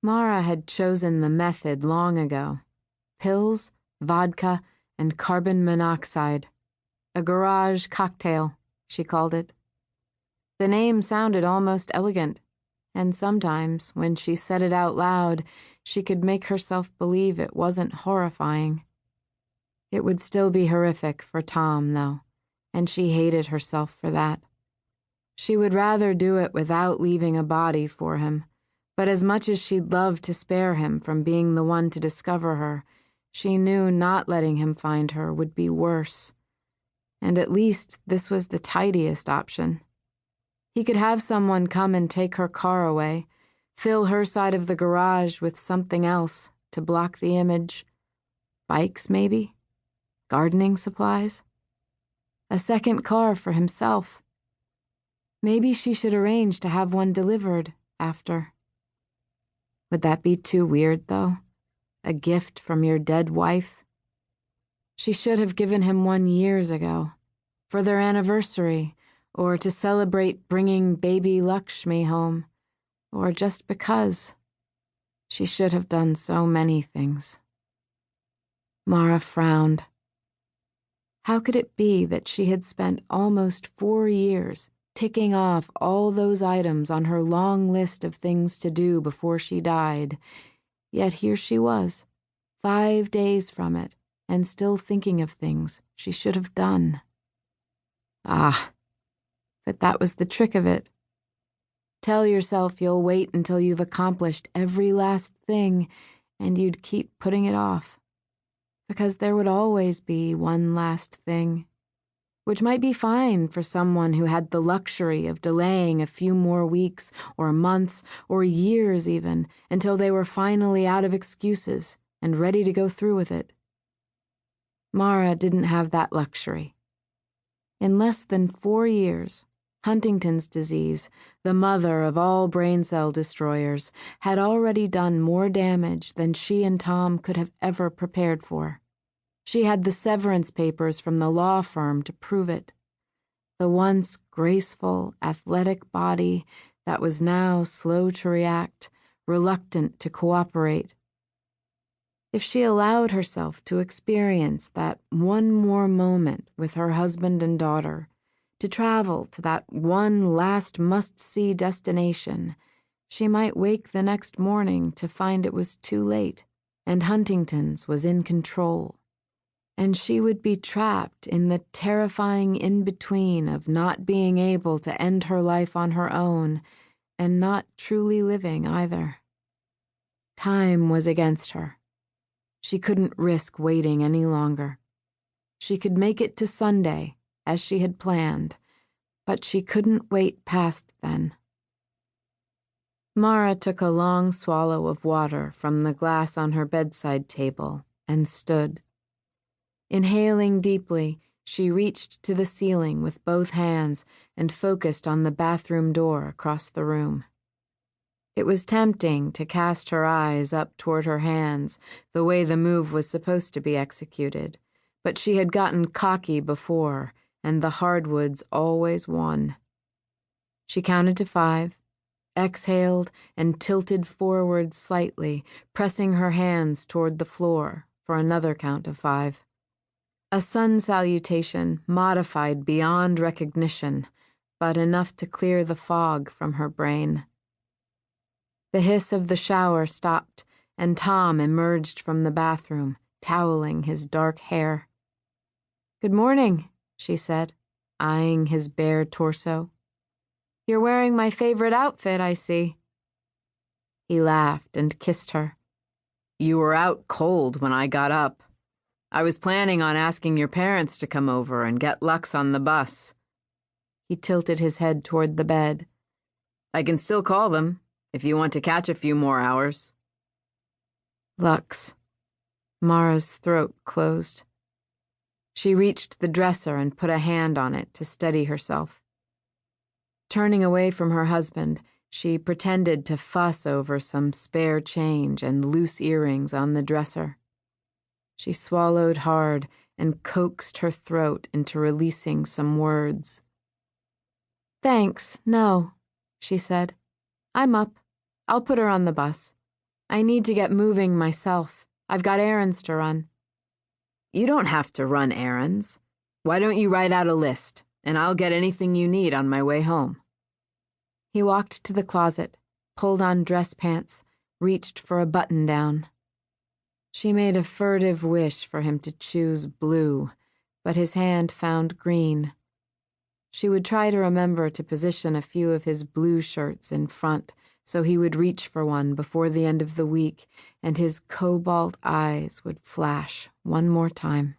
Mara had chosen the method long ago. Pills, vodka, and carbon monoxide. A garage cocktail, she called it. The name sounded almost elegant, and sometimes, when she said it out loud, she could make herself believe it wasn't horrifying. It would still be horrific for Tom, though, and she hated herself for that. She would rather do it without leaving a body for him, but as much as she'd love to spare him from being the one to discover her, she knew not letting him find her would be worse. And at least this was the tidiest option. He could have someone come and take her car away, fill her side of the garage with something else to block the image. Bikes, maybe? Gardening supplies? A second car for himself. Maybe she should arrange to have one delivered after. Would that be too weird, though? A gift from your dead wife? She should have given him one years ago, for their anniversary, or to celebrate bringing baby Lakshmi home, or just because. She should have done so many things. Mara frowned. How could it be that she had spent almost 4 years ticking off all those items on her long list of things to do before she died, yet here she was, 5 days from it, and still thinking of things she should have done? Ah, but that was the trick of it. Tell yourself you'll wait until you've accomplished every last thing, and you'd keep putting it off. Because there would always be one last thing, which might be fine for someone who had the luxury of delaying a few more weeks or months or years even until they were finally out of excuses and ready to go through with it. Mara didn't have that luxury. In less than 4 years, Huntington's disease, the mother of all brain cell destroyers, had already done more damage than she and Tom could have ever prepared for. She had the severance papers from the law firm to prove it. The once graceful, athletic body that was now slow to react, reluctant to cooperate. If she allowed herself to experience that one more moment with her husband and daughter, to travel to that one last must-see destination, she might wake the next morning to find it was too late, and Huntington's was in control. And she would be trapped in the terrifying in-between of not being able to end her life on her own, and not truly living either. Time was against her. She couldn't risk waiting any longer. She could make it to Sunday, as she had planned, but she couldn't wait past then. Mara took a long swallow of water from the glass on her bedside table and stood. Inhaling deeply, she reached to the ceiling with both hands and focused on the bathroom door across the room. It was tempting to cast her eyes up toward her hands, the way the move was supposed to be executed, but she had gotten cocky before, and the hardwoods always won. She counted to 5, exhaled, and tilted forward slightly, pressing her hands toward the floor for another count of 5. A sun salutation modified beyond recognition, but enough to clear the fog from her brain. The hiss of the shower stopped, and Tom emerged from the bathroom, toweling his dark hair. "Good morning," she said, eyeing his bare torso. "You're wearing my favorite outfit, I see." He laughed and kissed her. "You were out cold when I got up. I was planning on asking your parents to come over and get Lux on the bus." He tilted his head toward the bed. "I can still call them, if you want to catch a few more hours." Lux. Mara's throat closed. She reached the dresser and put a hand on it to steady herself. Turning away from her husband, she pretended to fuss over some spare change and loose earrings on the dresser. She swallowed hard and coaxed her throat into releasing some words. "Thanks, no," she said. "I'm up. I'll put her on the bus." I need to get moving myself. I've got errands to run." "You don't have to run errands. Why don't you write out a list, and I'll get anything you need on my way home." He walked to the closet, pulled on dress pants, reached for a button-down. She made a furtive wish for him to choose blue, but his hand found green. She would try to remember to position a few of his blue shirts in front so he would reach for one before the end of the week, and his cobalt eyes would flash one more time.